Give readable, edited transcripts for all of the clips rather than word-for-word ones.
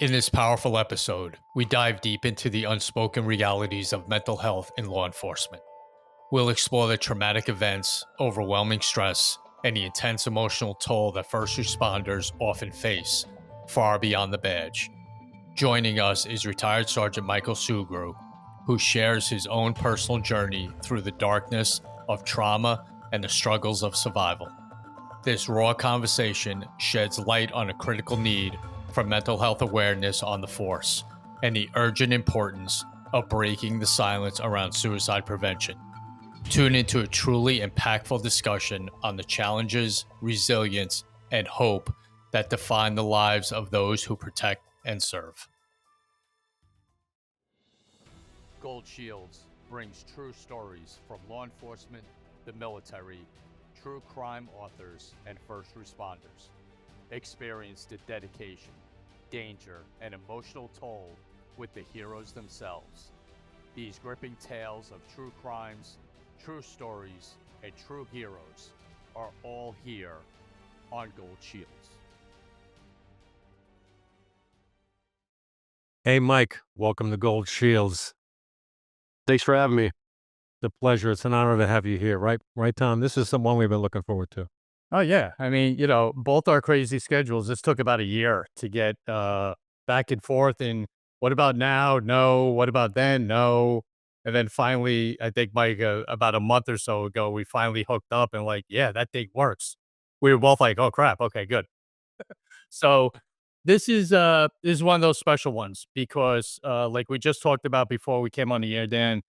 In this powerful episode, we dive deep into the unspoken realities of mental health in law enforcement. We'll explore the traumatic events, overwhelming stress, and the intense emotional toll that first responders often face, far beyond the badge. Joining us is retired Sergeant Michael Sugrue, who shares his own personal journey through the darkness of trauma and the struggles of survival. This raw conversation sheds light on a critical need for mental health awareness on the force and the urgent importance of breaking the silence around suicide prevention. Tune into a truly impactful discussion on the challenges, resilience, and hope that define the lives of those who protect and serve. Gold Shields brings true stories from law enforcement, the military, true crime authors, and first responders. Experience the dedication, danger, and emotional toll with the heroes themselves. These gripping tales of true crimes, true stories, and true heroes are all here on Gold Shields. Hey, Mike, welcome to Gold Shields. Thanks for having me. The pleasure. It's an honor to have you here, right, Tom? This is someone we've been looking forward to. Oh yeah. I mean, both our crazy schedules. This took about a year to get back and forth. And what about now? No. What about then? No. And then finally, I think Mike, about a month or so ago, we finally hooked up and like, yeah, that thing works. We were both like, oh crap, okay, good. So this is one of those special ones because like we just talked about before we came on the air, Dan.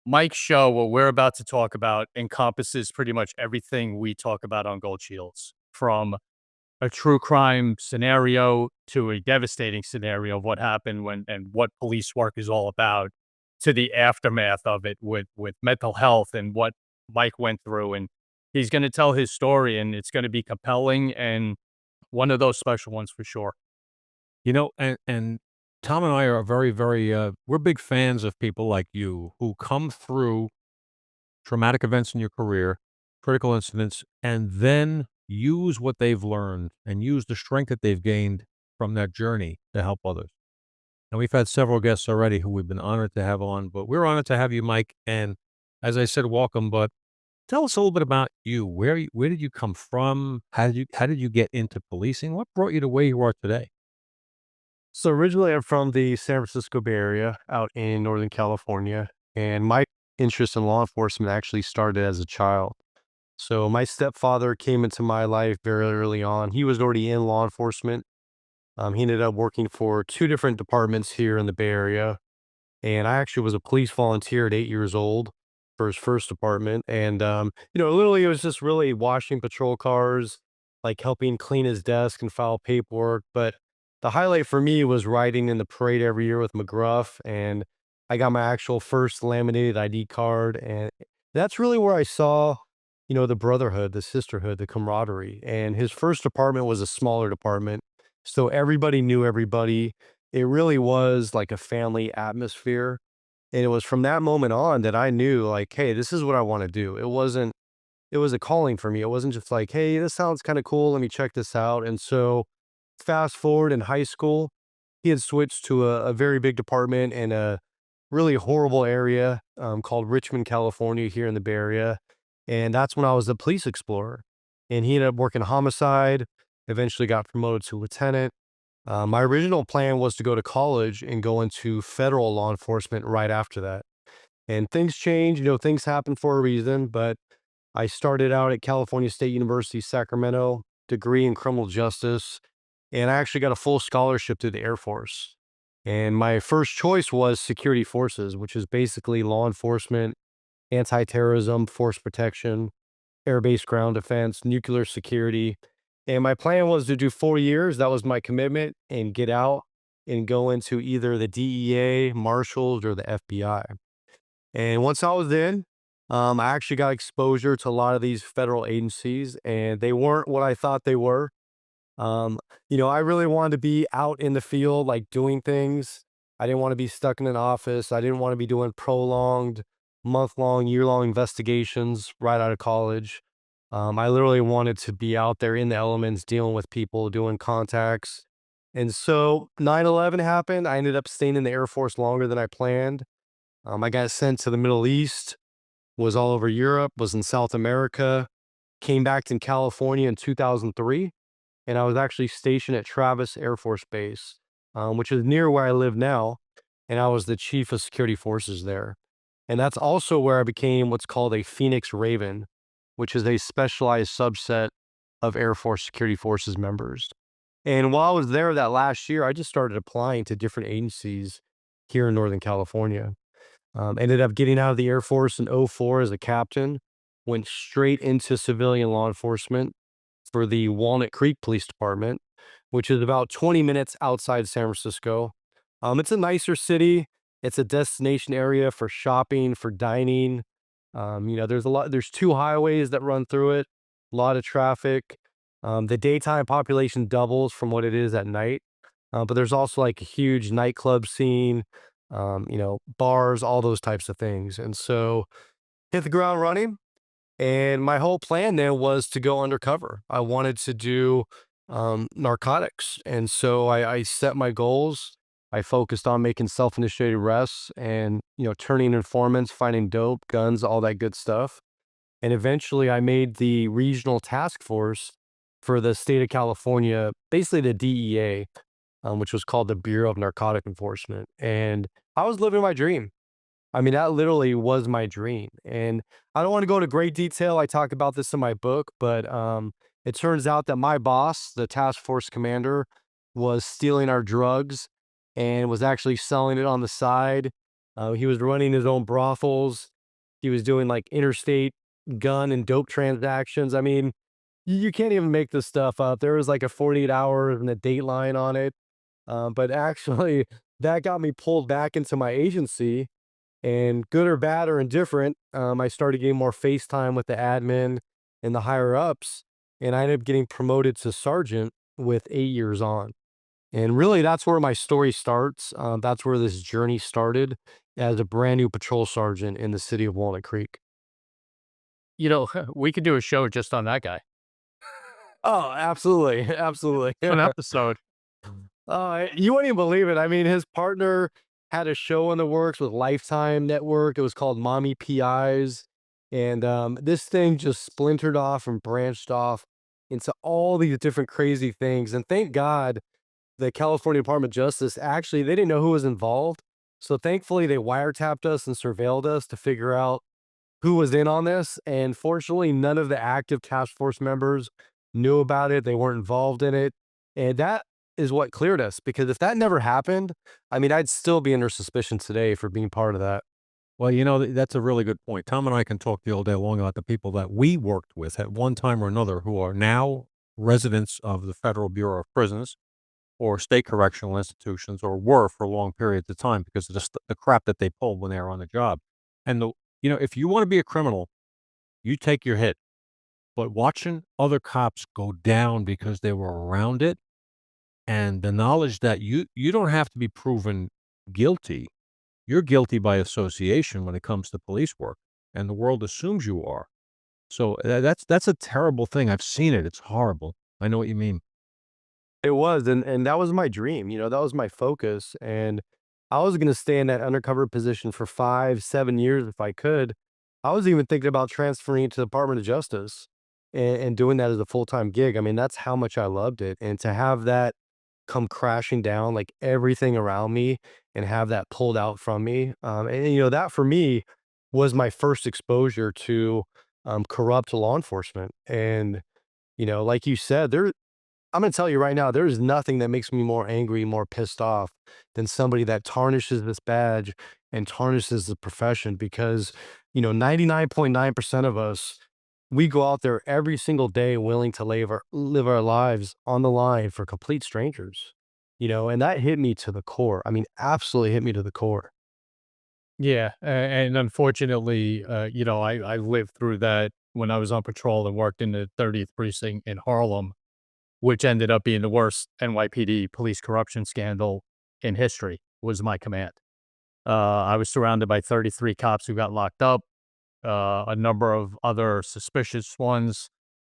Mike's show, what we're about to talk about, encompasses pretty much everything we talk about on Gold Shields, from a true crime scenario to a devastating scenario of what happened when and what police work is all about, to the aftermath of it with mental health and what Mike went through. And he's going to tell his story, and it's going to be compelling and one of those special ones for sure. And Tom and I are we're big fans of people like you who come through traumatic events in your career, critical incidents, and then use what they've learned and use the strength that they've gained from that journey to help others. And we've had several guests already who we've been honored to have on, but we're honored to have you, Mike. And as I said, welcome. But tell us a little bit about you. Where did you come from? How did you get into policing? What brought you to where you are today? So originally, I'm from the San Francisco Bay Area out in Northern California, and my interest in law enforcement actually started as a child. So my stepfather came into my life very early on. He was already in law enforcement. He ended up working for two different departments here in the Bay Area, and I actually was a police volunteer at 8 years old for his first department. And literally, it was just really washing patrol cars, like helping clean his desk and file paperwork. But the highlight for me was riding in the parade every year with McGruff, and I got my actual first laminated ID card, and that's really where I saw, the brotherhood, the sisterhood, the camaraderie. And his first department was a smaller department, so everybody knew everybody. It really was like a family atmosphere. And it was from that moment on that I knew, like, hey, this is what I want to do. It was a calling for me. It wasn't just like, hey, this sounds kind of cool. Let me check this out. And so fast forward in high school, he had switched to a very big department in a really horrible area called Richmond, California, here in the Bay Area. And that's when I was a police explorer. And he ended up working homicide, eventually got promoted to lieutenant. My original plan was to go to college and go into federal law enforcement right after that. And things change, things happen for a reason. But I started out at California State University, Sacramento, degree in criminal justice, and I actually got a full scholarship to the Air Force. And my first choice was security forces, which is basically law enforcement, anti terrorism, force protection, air base ground defense, nuclear security. And my plan was to do 4 years. That was my commitment, and get out and go into either the DEA, Marshals, or the FBI. And once I was in, I actually got exposure to a lot of these federal agencies, and they weren't what I thought they were. I really wanted to be out in the field, like doing things. I didn't want to be stuck in an office. I didn't want to be doing prolonged, month-long, year-long investigations right out of college. I literally wanted to be out there in the elements, dealing with people, doing contacts, And so 9/11 happened. I ended up staying in the Air Force longer than I planned. I got sent to the Middle East, was all over Europe, was in South America, came back to California in 2003, and I was actually stationed at Travis Air Force Base, which is near where I live now, and I was the chief of security forces there. And that's also where I became what's called a Phoenix Raven, which is a specialized subset of Air Force Security Forces members. And while I was there that last year, I just started applying to different agencies here in Northern California. Ended up getting out of the Air Force in '04 as a captain, went straight into civilian law enforcement for the Walnut Creek Police Department, which is about 20 minutes outside San Francisco. It's a nicer city. It's a destination area for shopping, for dining. There's two highways that run through it, a lot of traffic. The daytime population doubles from what it is at night. But there's also like a huge nightclub scene, bars, all those types of things. And so hit the ground running. And my whole plan then was to go undercover. I wanted to do narcotics. And so I set my goals. I focused on making self-initiated arrests and, turning informants, finding dope, guns, all that good stuff. And eventually I made the regional task force for the state of California, basically the DEA, which was called the Bureau of Narcotic Enforcement. And I was living my dream. I mean, that literally was my dream. And I don't want to go into great detail. I talk about this in my book, but it turns out that my boss, the task force commander, was stealing our drugs and was actually selling it on the side. He was running his own brothels. He was doing like interstate gun and dope transactions. I mean, you can't even make this stuff up. There was like a 48 hours and a dateline on it. But actually, that got me pulled back into my agency. And good or bad or indifferent, I started getting more face time with the admin and the higher ups. And I ended up getting promoted to sergeant with 8 years on. And really, that's where my story starts. That's where this journey started as a brand new patrol sergeant in the city of Walnut Creek. We could do a show just on that guy. Oh, absolutely. Absolutely. An episode. You wouldn't even believe it. I mean, his partner had a show in the works with Lifetime Network. It was called Mommy PIs. And this thing just splintered off and branched off into all these different crazy things. And thank God the California Department of Justice actually, they didn't know who was involved. So thankfully, they wiretapped us and surveilled us to figure out who was in on this. And fortunately, none of the active task force members knew about it. They weren't involved in it. And that is what cleared us because if that never happened, I mean, I'd still be under suspicion today for being part of that. Well, that's a really good point. Tom and I can talk the all day long about the people that we worked with at one time or another who are now residents of the Federal Bureau of Prisons or state correctional institutions or were for long periods of time because of the crap that they pulled when they were on the job. And if you want to be a criminal, you take your hit. But watching other cops go down because they were around it and the knowledge that you don't have to be proven guilty. You're guilty by association when it comes to police work, and the world assumes you are. So that's a terrible thing. I've seen it. It's horrible. I know what you mean. It was, and that was my dream, that was my focus, and I was gonna stay in that undercover position for 5, 7 years if I could. I was even thinking about transferring to the Department of Justice and doing that as a full-time gig. I mean, that's how much I loved it, and to have that come crashing down, like, everything around me and have that pulled out from me, that for me was my first exposure to, corrupt law enforcement, and, like you said, I'm gonna tell you right now, there is nothing that makes me more angry, more pissed off than somebody that tarnishes this badge and tarnishes the profession because, 99.9% of us, we go out there every single day willing to live our lives on the line for complete strangers, and that hit me to the core. I mean, absolutely hit me to the core. Yeah, and unfortunately, I lived through that when I was on patrol and worked in the 30th precinct in Harlem, which ended up being the worst NYPD police corruption scandal in history, was my command. I was surrounded by 33 cops who got locked up, a number of other suspicious ones,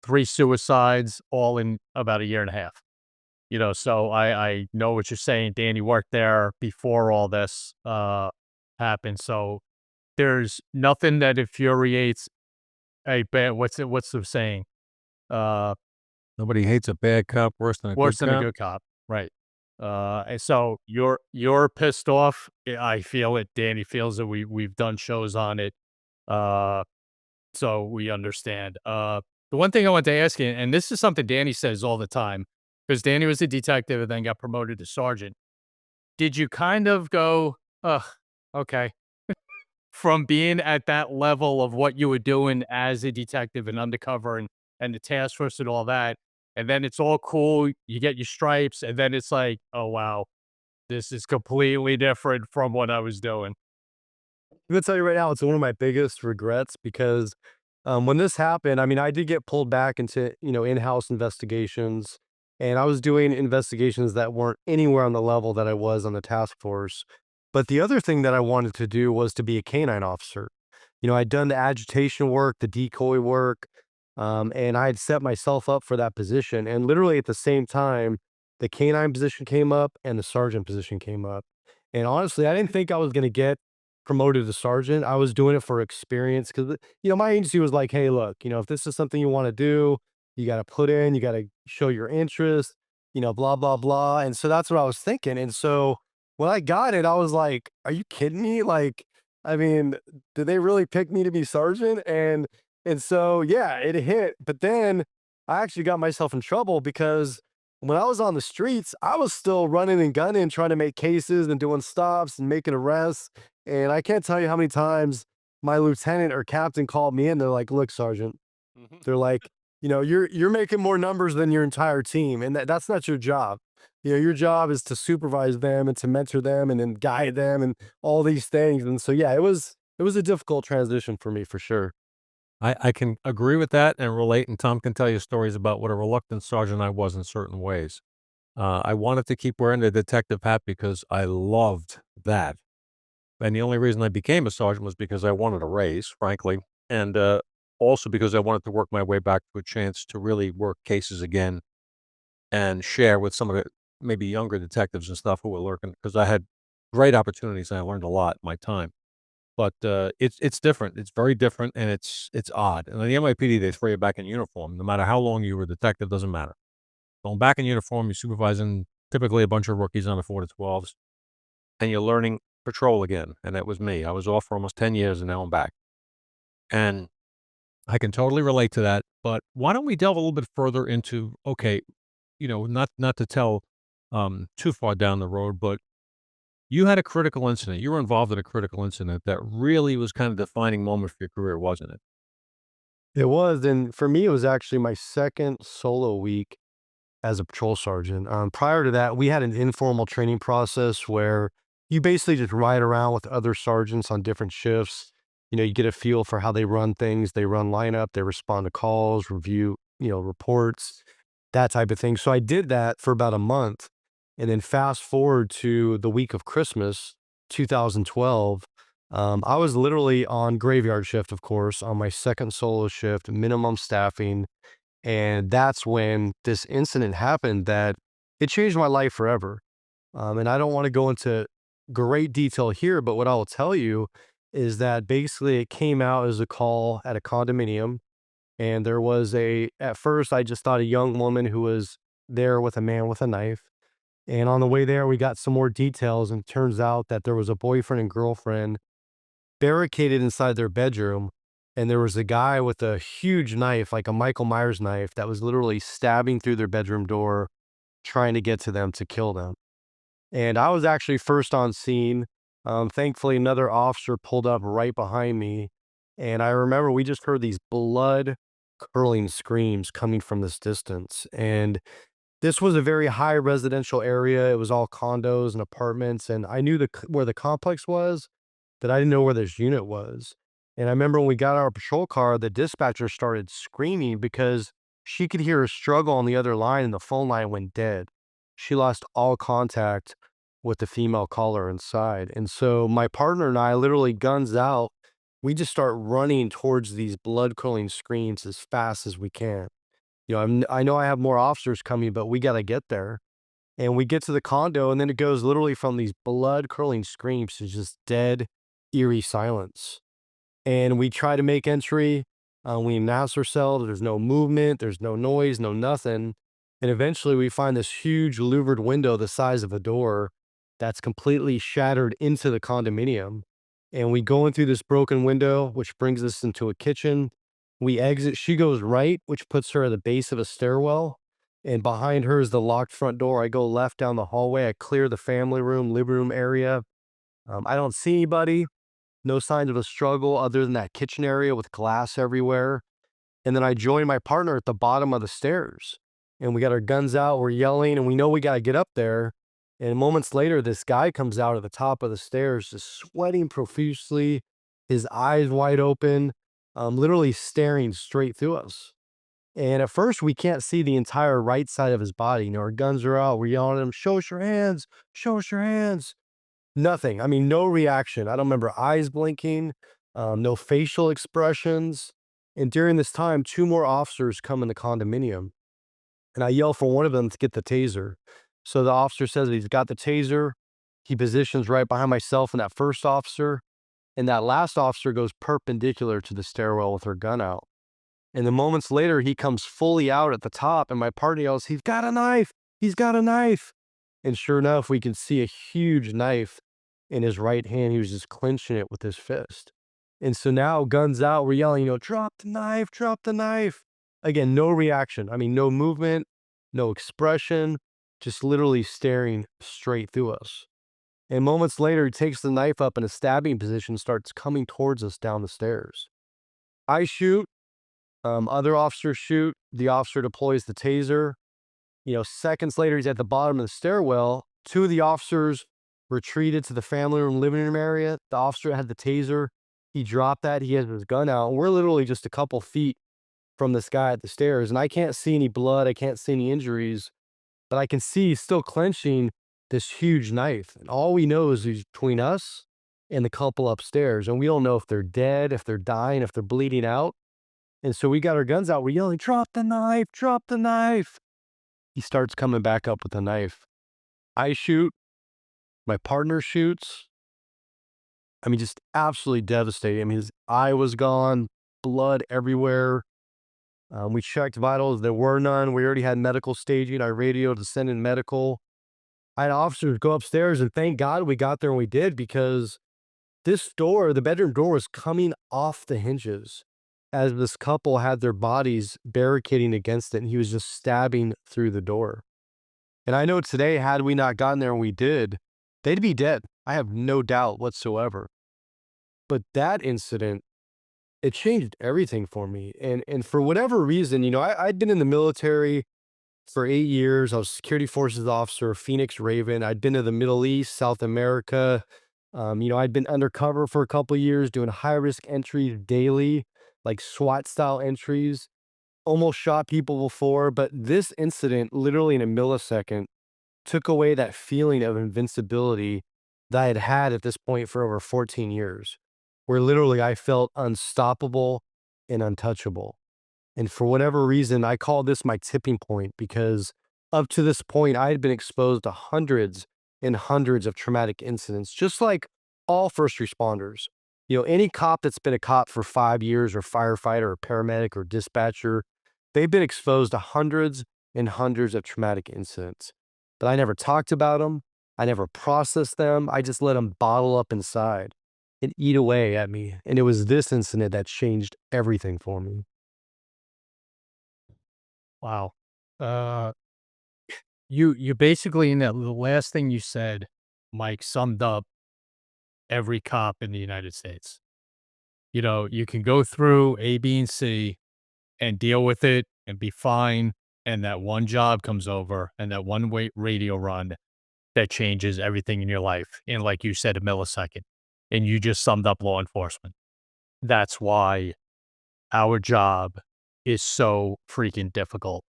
3 suicides, all in about a year and a half. So I know what you're saying. Danny worked there before all this happened. So there's nothing that infuriates a bad what's the saying? Uh Nobody hates a bad cop worse than a Worse good than a cop. good cop. Right. And so you're pissed off. I feel it. Danny feels it. We've done shows on it. Uh so we understand. The one thing I want to ask you, and this is something Danny says all the time, because Danny was a detective and then got promoted to sergeant. Did you kind of go, ugh, okay, from being at that level of what you were doing as a detective and undercover and the task force and all that, and then it's all cool, you get your stripes, and then it's like, oh wow, this is completely different from what I was doing. I'm gonna tell you right now, it's one of my biggest regrets because when this happened, I mean, I did get pulled back into, in-house investigations, and I was doing investigations that weren't anywhere on the level that I was on the task force. But the other thing that I wanted to do was to be a canine officer. I'd done the agitation work, the decoy work, and I had set myself up for that position. And literally at the same time, the canine position came up and the sergeant position came up. And honestly, I didn't think I was going to get promoted to sergeant. I was doing it for experience because, my agency was like, hey, look, if this is something you want to do, you got to put in, you got to show your interest, blah, blah, blah. And so that's what I was thinking. And so when I got it, I was like, are you kidding me? Like, I mean, did they really pick me to be sergeant? And so yeah, it hit. But then I actually got myself in trouble because when I was on the streets, I was still running and gunning, trying to make cases and doing stops and making arrests. And I can't tell you how many times my lieutenant or captain called me in. They're like, "Look, sergeant," they're like, you're making more numbers than your entire team, and that's not your job. Your job is to supervise them and to mentor them and then guide them and all these things. And so yeah, it was a difficult transition for me for sure. I can agree with that and relate, and Tom can tell you stories about what a reluctant sergeant I was in certain ways. I wanted to keep wearing the detective hat because I loved that. And the only reason I became a sergeant was because I wanted a raise, frankly, and also because I wanted to work my way back to a chance to really work cases again and share with some of the maybe younger detectives and stuff who were lurking. Because I had great opportunities and I learned a lot in my time. But it's different. It's very different, and it's odd. And in the NYPD, they throw you back in uniform, no matter how long you were a detective. Doesn't matter. Going back in uniform, you're supervising typically a bunch of rookies on the 4 to 12s, and you're learning patrol again. And that was me. I was off for almost 10 years, and now I'm back. And I can totally relate to that. But why don't we delve a little bit further into, okay, not to tell too far down the road, but you had a critical incident. You were involved in a critical incident that really was kind of defining moment for your career, wasn't it? It was, and for me, it was actually my second solo week as a patrol sergeant. Prior to that, we had an informal training process where you basically just ride around with other sergeants on different shifts. You get a feel for how they run things. They run lineup, they respond to calls, review, reports, that type of thing. So I did that for about a month. And then fast forward to the week of Christmas, 2012. I was literally on graveyard shift, of course, on my second solo shift, minimum staffing, and that's when this incident happened that it changed my life forever. And I don't want to go into great detail here, but what I'll tell you is that basically it came out as a call at a condominium. And there was at first, I just thought a young woman who was there with a man with a knife. And on the way there, we got some more details. And it turns out that there was a boyfriend and girlfriend barricaded inside their bedroom, and there was a guy with a huge knife, like a Michael Myers knife, that was literally stabbing through their bedroom door, trying to get to them to kill them. And I was actually first on scene. Thankfully, another officer pulled up right behind me, and I remember we just heard these blood curling screams coming from this distance. And this was a very high residential area. It was all condos and apartments, and I knew where the complex was, that I didn't know where this unit was. And I remember when we got our patrol car, the dispatcher started screaming because she could hear a struggle on the other line and the phone line went dead. She lost all contact with the female caller inside. And so my partner and I, literally guns out, we just start running towards these blood curdling screams as fast as we can. I know I have more officers coming, but we got to get there. And we get to the condo, and then it goes literally from these blood curdling screams to just dead, eerie silence. And we try to make entry. We announce ourselves. There's no movement. There's no noise, no nothing. And eventually we find this huge louvered window the size of a door that's completely shattered into the condominium. And we go in through this broken window, which brings us into a kitchen. We exit. She goes right, which puts her at the base of a stairwell. And behind her is the locked front door. I go left down the hallway. I clear the family room, living room area. I don't see anybody. No signs of a struggle other than that kitchen area with glass everywhere. And then I join my partner at the bottom of the stairs. And we got our guns out, we're yelling, and we know we got to get up there. And moments later, this guy comes out at the top of the stairs, just sweating profusely, his eyes wide open, literally staring straight through us. And at first, we can't see the entire right side of his body. You know, our guns are out. We're yelling at him, show us your hands, show us your hands. Nothing. I mean, no reaction. I don't remember eyes blinking, no facial expressions. And during this time, two more officers come in the condominium. And I yell for one of them to get the taser. So the officer says that he's got the taser. He positions right behind myself and that first officer. And that last officer goes perpendicular to the stairwell with her gun out. And then moments later, he comes fully out at the top. And my partner yells, he's got a knife. He's got a knife. And sure enough, we can see a huge knife in his right hand. He was just clenching it with his fist. And so now, guns out, we're yelling, you know, drop the knife, drop the knife. Again, no reaction. I mean, no movement, no expression, just literally staring straight through us. And moments later, he takes the knife up in a stabbing position, starts coming towards us down the stairs. I shoot, other officers shoot, the officer deploys the taser. You know, seconds later, he's at the bottom of the stairwell. Two of the officers retreated to the family room, living room area. The officer had the taser. He dropped that. He has his gun out. And we're literally just a couple feet from this guy at the stairs. And I can't see any blood. I can't see any injuries. But I can see he's still clenching this huge knife. And all we know is he's between us and the couple upstairs. And we don't know if they're dead, if they're dying, if they're bleeding out. And so we got our guns out. We're yelling, drop the knife, drop the knife. He starts coming back up with a knife. I shoot. My partner shoots. I mean, just absolutely devastating. I mean, his eye was gone, blood everywhere. We checked vitals. There were none. We already had medical staging. I radioed to send in medical. I had officers go upstairs, and thank God we got there when we did, because this door, the bedroom door, was coming off the hinges as this couple had their bodies barricading against it, and he was just stabbing through the door. And I know today, had we not gotten there and we did, they'd be dead. I have no doubt whatsoever. But that incident, it changed everything for me. And for whatever reason, you know, I'd been in the military for 8 years. I was a security forces officer, Phoenix Raven. I'd been to the Middle East, South America. You know, I'd been undercover for a couple of years doing high risk entries daily, like SWAT style entries. Almost shot people before, but this incident, literally in a millisecond, took away that feeling of invincibility that I had had at this point for over 14 years, where literally I felt unstoppable and untouchable. And for whatever reason, I call this my tipping point, because up to this point, I had been exposed to hundreds and hundreds of traumatic incidents, just like all first responders. You know, any cop that's been a cop for 5 years, or firefighter, or paramedic, or dispatcher, they've been exposed to hundreds and hundreds of traumatic incidents. But I never talked about them. I never processed them. I just let them bottle up inside and eat away at me. And it was this incident that changed everything for me. Wow. Uh, you basically, in that the last thing you said, Mike, summed up every cop in the United States. You know, you can go through A, B, and C and deal with it and be fine. And that one job comes over, and that one radio run that changes everything in your life in, like you said, a millisecond. And you just summed up law enforcement. That's why our job is so freaking difficult.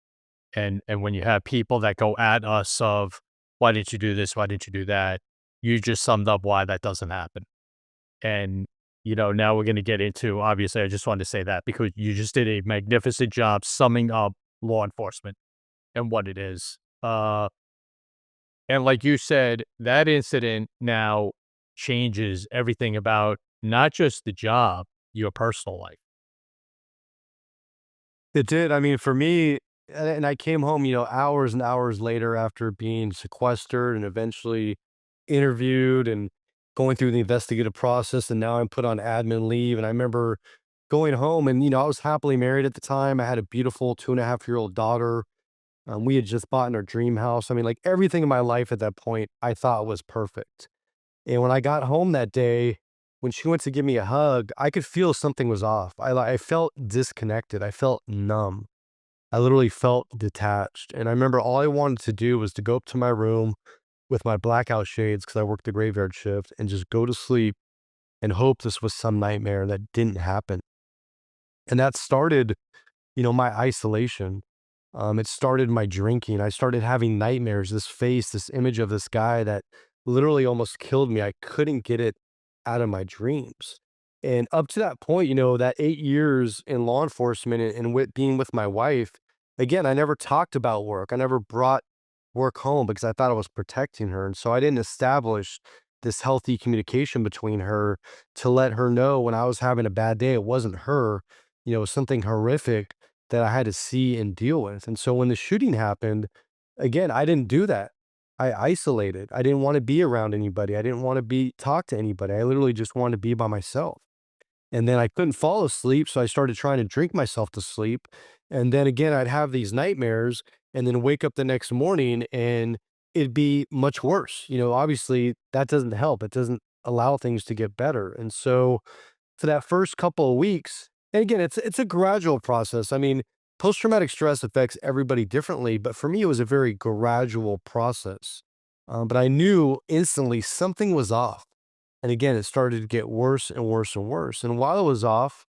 And when you have people that go at us of, why didn't you do this? Why didn't you do that? You just summed up why that doesn't happen. And, you know, now we're going to get into, obviously, I just wanted to say that because you just did a magnificent job summing up law enforcement and what it is. And like you said, that incident now changes everything about not just the job, your personal life. It did. I mean, for me, and I came home, hours and hours later after being sequestered and eventually interviewed and going through the investigative process. And now I'm put on admin leave. And I remember going home and, I was happily married at the time. I had a beautiful 2.5-year-old daughter. We had just bought in our dream house. I mean, like everything in my life at that point, I thought was perfect. And when I got home that day, when she went to give me a hug, I could feel something was off. I felt disconnected. I felt numb. I literally felt detached. And I remember all I wanted to do was to go up to my room with my blackout shades because I worked the graveyard shift and just go to sleep and hope this was some nightmare that didn't happen. And that started, my isolation. It started my drinking. I started having nightmares, this face, this image of this guy that literally almost killed me. I couldn't get it out of my dreams. And up to that point, that 8 years in law enforcement and with being with my wife, again, I never talked about work. I never brought work home because I thought I was protecting her. And so I didn't establish this healthy communication between her to let her know when I was having a bad day, it wasn't her, it was something horrific that I had to see and deal with. And so when the shooting happened, again, I didn't do that. I isolated. I didn't want to be around anybody. I didn't want to talk to anybody. I literally just wanted to be by myself. And then I couldn't fall asleep, so I started trying to drink myself to sleep. And then again, I'd have these nightmares and then wake up the next morning and it'd be much worse. Obviously that doesn't help. It doesn't allow things to get better. And so for that first couple of weeks, and again, it's a gradual process. I mean, post-traumatic stress affects everybody differently, but for me, it was a very gradual process. But I knew instantly something was off. And again, it started to get worse and worse and worse. And while it was off,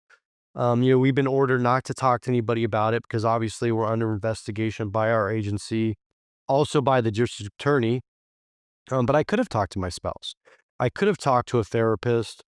we've been ordered not to talk to anybody about it because obviously we're under investigation by our agency, also by the district attorney. But I could have talked to my spouse. I could have talked to a therapist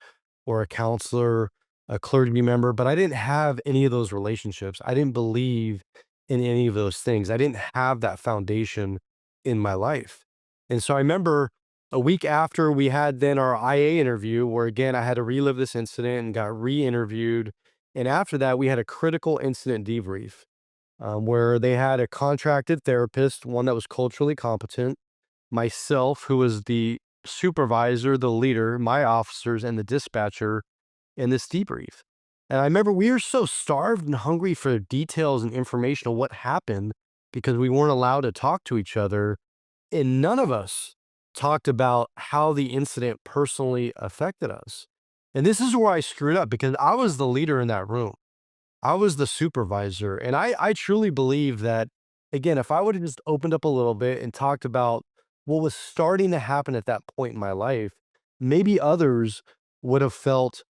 or a counselor, a clergy member, but I didn't have any of those relationships. I didn't believe in any of those things. I didn't have that foundation in my life. And so I remember a week after we had then our IA interview, where again, I had to relive this incident and got re interviewed. And after that, we had a critical incident debrief where they had a contracted therapist, one that was culturally competent, myself, who was the supervisor, the leader, my officers, and the dispatcher in this debrief. And I remember we were so starved and hungry for details and information of what happened because we weren't allowed to talk to each other. And none of us talked about how the incident personally affected us. And this is where I screwed up because I was the leader in that room. I was the supervisor. And I truly believe that, again, if I would have just opened up a little bit and talked about what was starting to happen at that point in my life, maybe others would have felt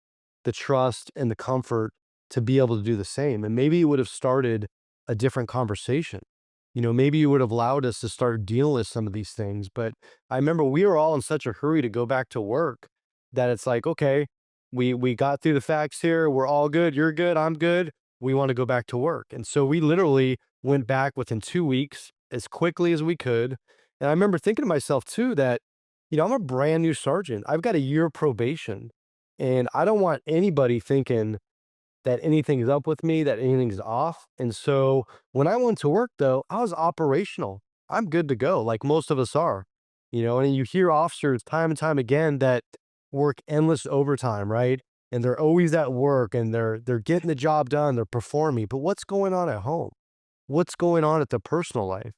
the trust and the comfort to be able to do the same. And maybe it would have started a different conversation. Maybe you would have allowed us to start dealing with some of these things. But I remember we were all in such a hurry to go back to work that it's like, okay, we got through the facts here. We're all good. You're good. I'm good. We want to go back to work. And so we literally went back within 2 weeks as quickly as we could. And I remember thinking to myself too that, I'm a brand new sergeant. I've got a year probation. And I don't want anybody thinking that anything's up with me, that anything's off. And so when I went to work, though, I was operational. I'm good to go, like most of us are, and you hear officers time and time again that work endless overtime, right? And they're always at work and they're getting the job done, they're performing. But what's going on at home? What's going on at the personal life?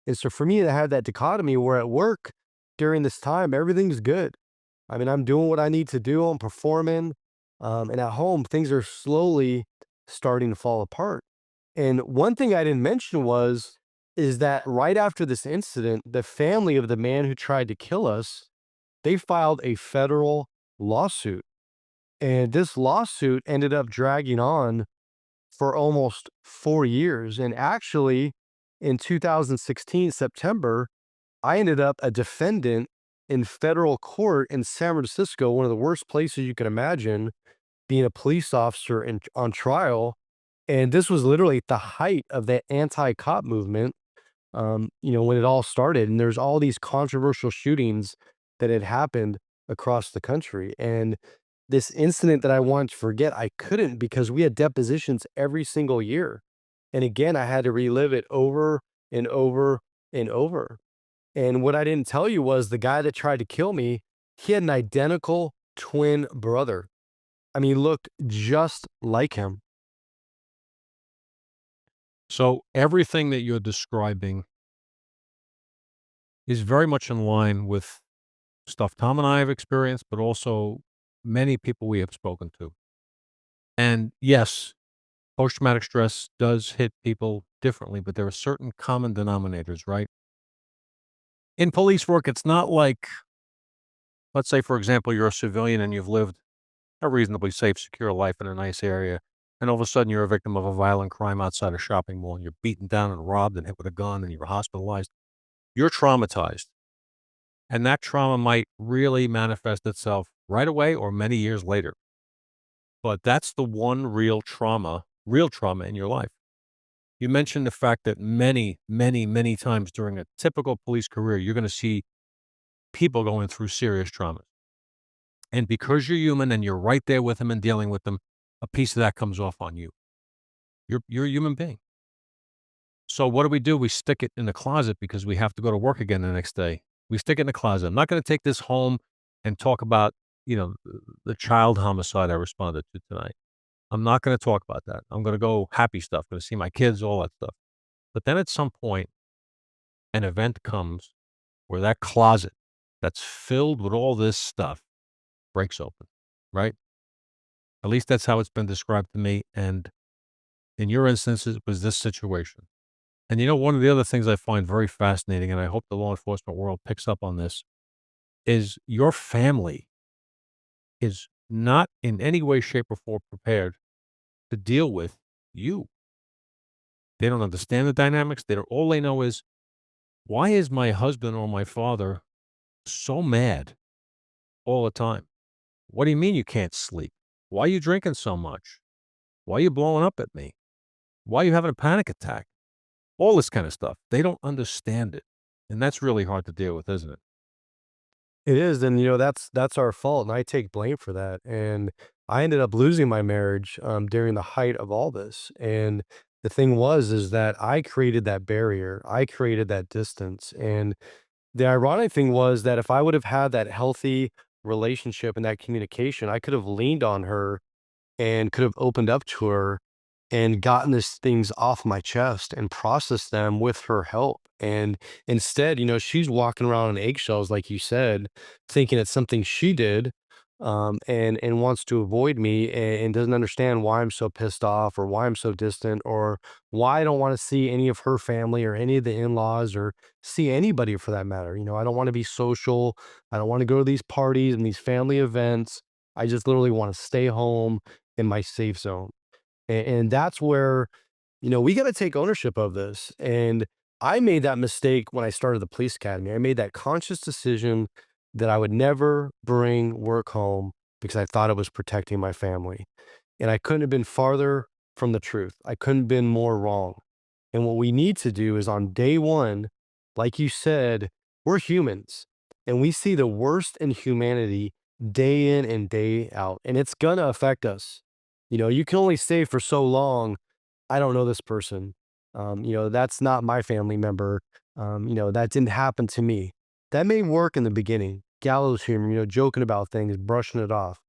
And so for me to have that dichotomy where at work during this time, everything's good. I mean, I'm doing what I need to do, I'm performing. And at home, things are slowly starting to fall apart. And one thing I didn't mention is that right after this incident, the family of the man who tried to kill us, they filed a federal lawsuit. And this lawsuit ended up dragging on for almost 4 years. And actually, in 2016, September, I ended up a defendant in federal court in San Francisco, one of the worst places you can imagine, being a police officer on trial. And this was literally at the height of the anti-cop movement. when it all started. And there's all these controversial shootings that had happened across the country. And this incident that I wanted to forget, I couldn't because we had depositions every single year. And again, I had to relive it over and over and over. And what I didn't tell you was the guy that tried to kill me, he had an identical twin brother. I mean, he looked just like him. So everything that you're describing is very much in line with stuff Tom and I have experienced, but also many people we have spoken to. And yes, post-traumatic stress does hit people differently, but there are certain common denominators, right? In police work, it's not like, let's say, for example, you're a civilian and you've lived a reasonably safe, secure life in a nice area, and all of a sudden you're a victim of a violent crime outside a shopping mall, and you're beaten down and robbed and hit with a gun and you're hospitalized. You're traumatized. And that trauma might really manifest itself right away or many years later. But that's the one real trauma in your life. You mentioned the fact that many, many, many times during a typical police career, you're going to see people going through serious traumas. And because you're human and you're right there with them and dealing with them, a piece of that comes off on you. You're a human being. So what do? We stick it in the closet because we have to go to work again the next day. We stick it in the closet. I'm not going to take this home and talk about, the child homicide I responded to tonight. I'm not going to talk about that. I'm going to go happy stuff, going to see my kids, all that stuff. But then at some point, an event comes where that closet that's filled with all this stuff breaks open, right? At least that's how it's been described to me. And in your instance, it was this situation. And one of the other things I find very fascinating, and I hope the law enforcement world picks up on this, is your family is not in any way, shape, or form prepared to deal with you. They don't understand the dynamics. All they know is, why is my husband or my father so mad all the time? What do you mean you can't sleep? Why are you drinking so much? Why are you blowing up at me? Why are you having a panic attack? All this kind of stuff. They don't understand it. And that's really hard to deal with, isn't it? It is, and that's our fault, and I take blame for that. And I ended up losing my marriage during the height of all this. And the thing is that I created that barrier, I created that distance. And the ironic thing was that if I would have had that healthy relationship and that communication, I could have leaned on her and could have opened up to her and gotten these things off my chest and processed them with her help. And instead, she's walking around on eggshells, like you said, thinking it's something she did, and wants to avoid me and doesn't understand why I'm so pissed off or why I'm so distant or why I don't want to see any of her family or any of the in-laws or see anybody for that matter. I don't want to be social. I don't want to go to these parties and these family events. I just literally want to stay home in my safe zone. And that's where, we got to take ownership of this. And I made that mistake when I started the police academy. I made that conscious decision that I would never bring work home because I thought it was protecting my family. And I couldn't have been farther from the truth. I couldn't have been more wrong. And what we need to do is on day one, like you said, we're humans and we see the worst in humanity day in and day out. And it's going to affect us. You can only say for so long, I don't know this person. That's not my family member. That didn't happen to me. That may work in the beginning. Gallows humor, joking about things, brushing it off.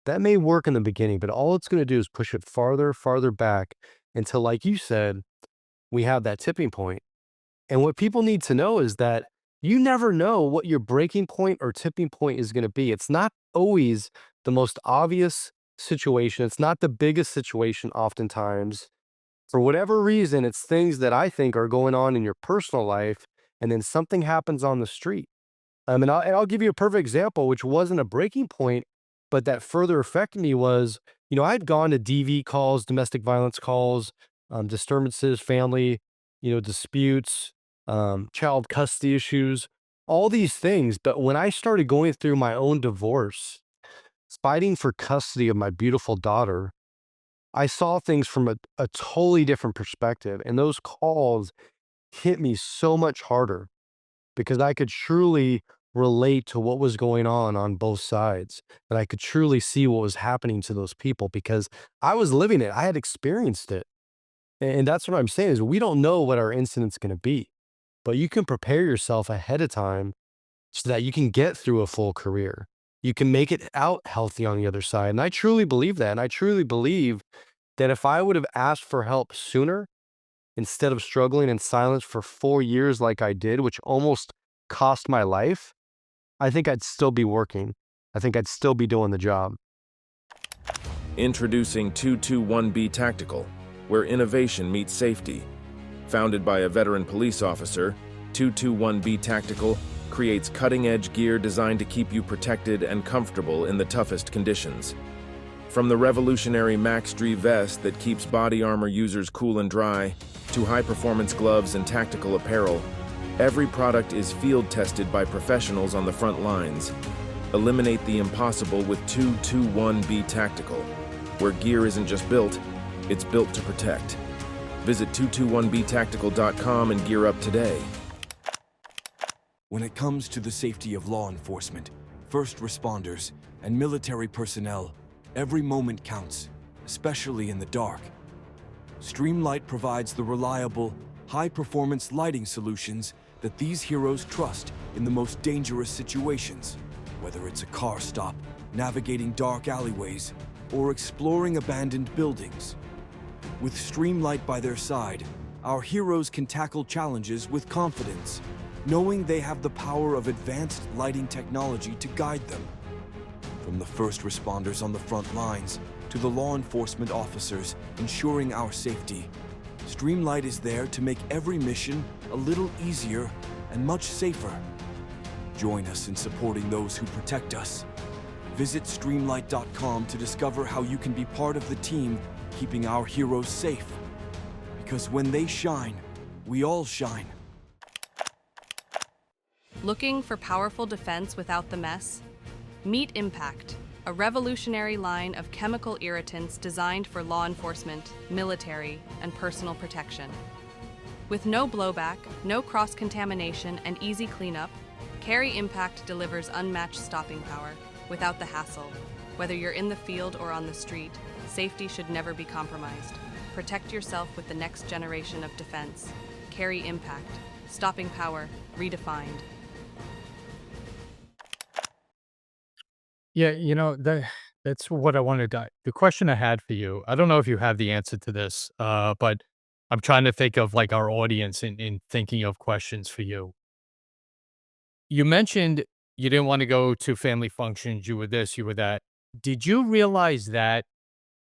That may work in the beginning, but all it's going to do is push it farther, farther back until, like you said, we have that tipping point. And what people need to know is that you never know what your breaking point or tipping point is going to be. It's not always the most obvious situation. It's not the biggest situation oftentimes. For whatever reason, it's things that I think are going on in your personal life, and then something happens on the street. And I'll give you a perfect example, which wasn't a breaking point, but that further affected me was, I'd gone to DV calls, domestic violence calls, disturbances, family, disputes, child custody issues, all these things. But when I started going through my own divorce, fighting for custody of my beautiful daughter, I saw things from a totally different perspective. And those calls hit me so much harder because I could truly relate to what was going on both sides. And I could truly see what was happening to those people because I was living it. I had experienced it. And that's what I'm saying is we don't know what our incident's going to be, but you can prepare yourself ahead of time so that you can get through a full career. You can make it out healthy on the other side. And I truly believe that. And I truly believe that if I would have asked for help sooner, instead of struggling in silence for 4 years like I did, which almost cost my life, I think I'd still be working. I think I'd still be doing the job. Introducing 221B Tactical, where innovation meets safety. Founded by a veteran police officer, 221B Tactical creates cutting-edge gear designed to keep you protected and comfortable in the toughest conditions. From the revolutionary MaxDri vest that keeps body armor users cool and dry, to high-performance gloves and tactical apparel, every product is field-tested by professionals on the front lines. Eliminate the impossible with 221B Tactical, where gear isn't just built, it's built to protect. Visit 221btactical.com and gear up today. When it comes to the safety of law enforcement, first responders, and military personnel, every moment counts, especially in the dark. Streamlight provides the reliable, high-performance lighting solutions that these heroes trust in the most dangerous situations, whether it's a car stop, navigating dark alleyways, or exploring abandoned buildings. With Streamlight by their side, our heroes can tackle challenges with confidence, knowing they have the power of advanced lighting technology to guide them. From the first responders on the front lines to the law enforcement officers ensuring our safety, Streamlight is there to make every mission a little easier and much safer. Join us in supporting those who protect us. Visit Streamlight.com to discover how you can be part of the team keeping our heroes safe. Because when they shine, we all shine. Looking for powerful defense without the mess? Meet Impact, a revolutionary line of chemical irritants designed for law enforcement, military, and personal protection. With no blowback, no cross-contamination, and easy cleanup, Carry Impact delivers unmatched stopping power without the hassle. Whether you're in the field or on the street, safety should never be compromised. Protect yourself with the next generation of defense. Carry Impact, stopping power, redefined. Yeah, that's what I wanted to. The question I had for you, I don't know if you have the answer to this, but I'm trying to think of like our audience in thinking of questions for you. You mentioned you didn't want to go to family functions, you were this, you were that. Did you realize that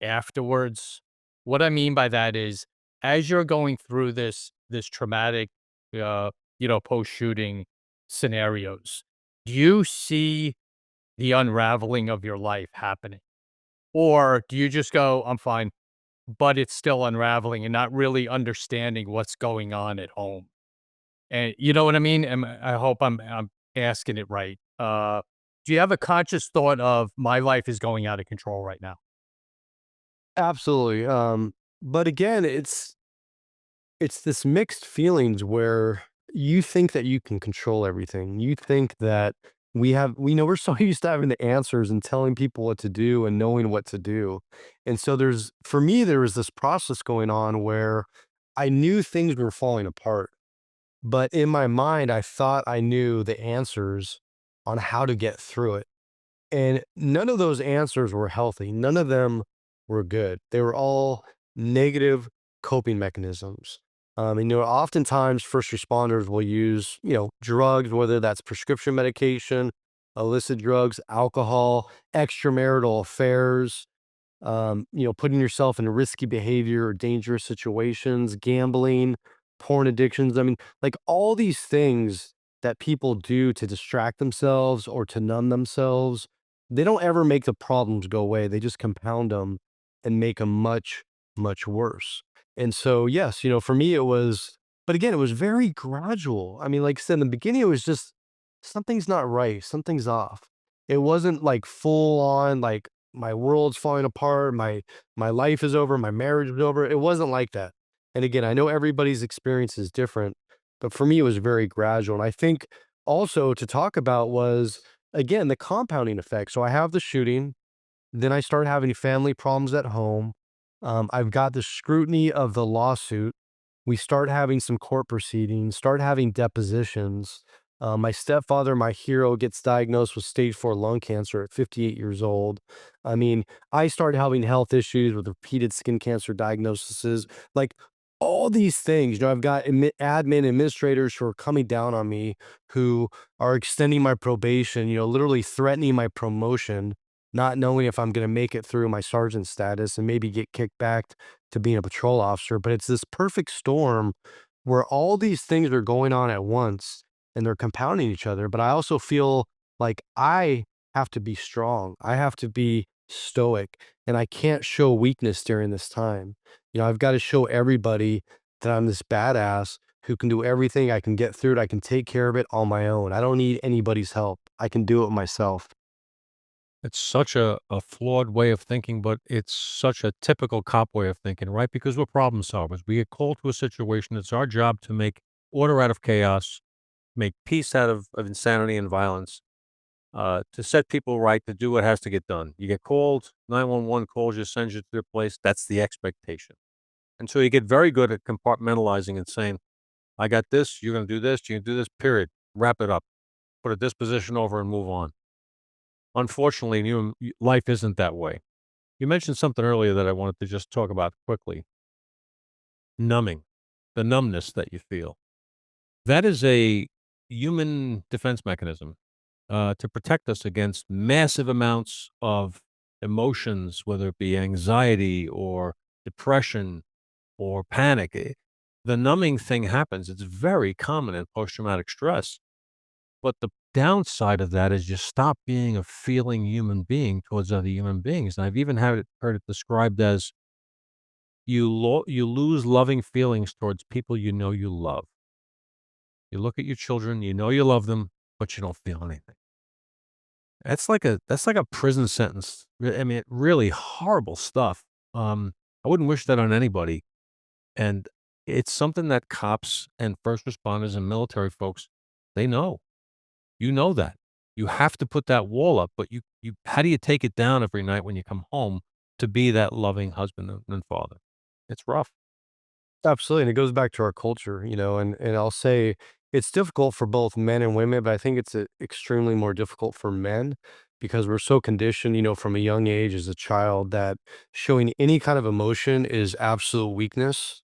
afterwards? What I mean by that is, as you're going through this traumatic, post-shooting scenarios, do you see the unraveling of your life happening? Or do you just go, I'm fine, but it's still unraveling and not really understanding what's going on at home? And you know what I mean? I hope I'm asking it right. Do you have a conscious thought of my life is going out of control right now? Absolutely. But again, it's this mixed feelings where you think that you can control everything. You think that we know we're so used to having the answers and telling people what to do and knowing what to do. And so for me, there was this process going on where I knew things were falling apart, but in my mind, I thought I knew the answers on how to get through it. And none of those answers were healthy. None of them were good. They were all negative coping mechanisms. Oftentimes first responders will use, drugs, whether that's prescription medication, illicit drugs, alcohol, extramarital affairs, putting yourself in risky behavior or dangerous situations, gambling, porn addictions. I mean, like all these things that people do to distract themselves or to numb themselves, they don't ever make the problems go away. They just compound them and make them much, much worse. And so, yes, for me, but again, it was very gradual. I mean, like I said, in the beginning, it was just something's not right, something's off. It wasn't like full on, like, my world's falling apart, my life is over, my marriage is over. It wasn't like that. And again, I know everybody's experience is different, but for me, it was very gradual. And I think also to talk about was, again, the compounding effect. So I have the shooting, then I start having family problems at home. I've got the scrutiny of the lawsuit. We start having some court proceedings, start having depositions. My stepfather, my hero, gets diagnosed with stage 4 lung cancer at 58 years old. I mean, I started having health issues with repeated skin cancer diagnoses. Like all these things, I've got admin administrators who are coming down on me, who are extending my probation, literally threatening my promotion, not knowing if I'm going to make it through my sergeant status and maybe get kicked back to being a patrol officer. But it's this perfect storm where all these things are going on at once and they're compounding each other. But I also feel like I have to be strong. I have to be stoic, and I can't show weakness during this time. I've got to show everybody that I'm this badass who can do everything. I can get through it. I can take care of it on my own. I don't need anybody's help. I can do it myself. It's such a flawed way of thinking, but it's such a typical cop way of thinking, right? Because we're problem solvers. We get called to a situation. It's our job to make order out of chaos, make peace out of insanity and violence, to set people right, to do what has to get done. You get called, 911 calls you, sends you to their place. That's the expectation. And so you get very good at compartmentalizing and saying, I got this, you're going to do this, you can do this, period. Wrap it up. Put a disposition over and move on. Unfortunately, life isn't that way. You mentioned something earlier that I wanted to just talk about quickly. Numbing, the numbness that you feel. That is a human defense mechanism to protect us against massive amounts of emotions, whether it be anxiety or depression or panic. The numbing thing happens. It's very common in post-traumatic stress. But the downside of that is you stop being a feeling human being towards other human beings. And I've even heard it described as you lose loving feelings towards people you know you love. You look at your children, you know you love them, but you don't feel anything. That's like a prison sentence. I mean, really horrible stuff. I wouldn't wish that on anybody. And it's something that cops and first responders and military folks, they know. You know that. You have to put that wall up, but you how do you take it down every night when you come home to be that loving husband and father? It's rough. Absolutely, and it goes back to our culture, and I'll say it's difficult for both men and women, but I think it's extremely more difficult for men because we're so conditioned, from a young age as a child that showing any kind of emotion is absolute weakness,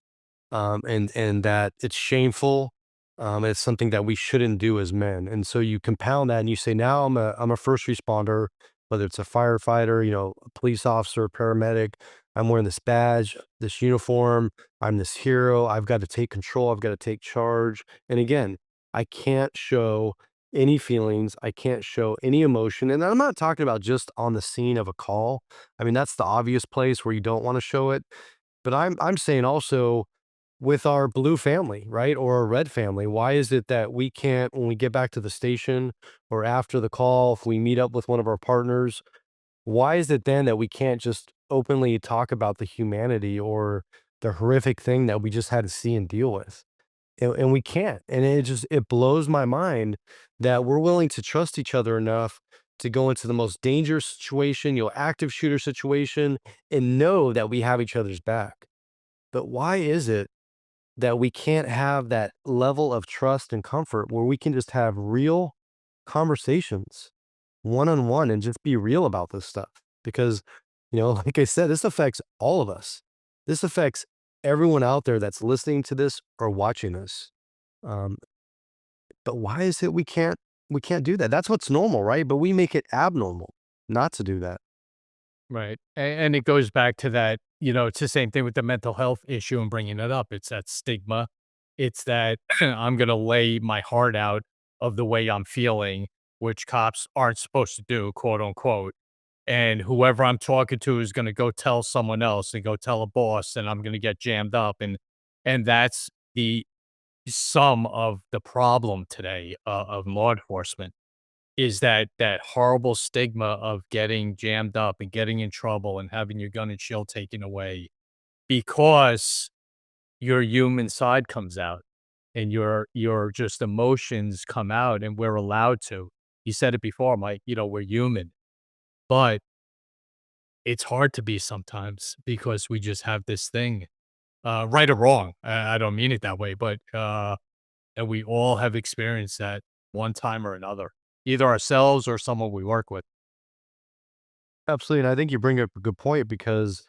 and that it's shameful. It's something that we shouldn't do as men. And so you compound that and you say, now I'm a first responder, whether it's a firefighter, a police officer, paramedic. I'm wearing this badge, this uniform. I'm this hero. I've got to take control. I've got to take charge. And again, I can't show any feelings. I can't show any emotion. And I'm not talking about just on the scene of a call. I mean, that's the obvious place where you don't want to show it. But I'm saying also with our blue family, right? Or a red family, why is it that we can't, when we get back to the station or after the call, if we meet up with one of our partners, why is it then that we can't just openly talk about the humanity or the horrific thing that we just had to see and deal with? And we can't. And it blows my mind that we're willing to trust each other enough to go into the most dangerous situation, active shooter situation, and know that we have each other's back. But why is it that we can't have that level of trust and comfort where we can just have real conversations one on one and just be real about this stuff? Because, like I said, this affects all of us. This affects everyone out there that's listening to this or watching this. Um, but why is it we can't do that? That's what's normal, right? But we make it abnormal not to do that. Right. And it goes back to that, it's the same thing with the mental health issue and bringing it up. It's that stigma. It's that I'm going to lay my heart out of the way I'm feeling, which cops aren't supposed to do, quote unquote. And whoever I'm talking to is going to go tell someone else and go tell a boss, and I'm going to get jammed up. And that's the sum of the problem today of law enforcement is that horrible stigma of getting jammed up and getting in trouble and having your gun and shield taken away because your human side comes out. and your just emotions come out, and we're allowed to. You said it before, Mike, we're human, but it's hard to be sometimes because we just have this thing, right or wrong. I don't mean it that way, but and we all have experienced that one time or another, either ourselves or someone we work with. Absolutely. And I think you bring up a good point because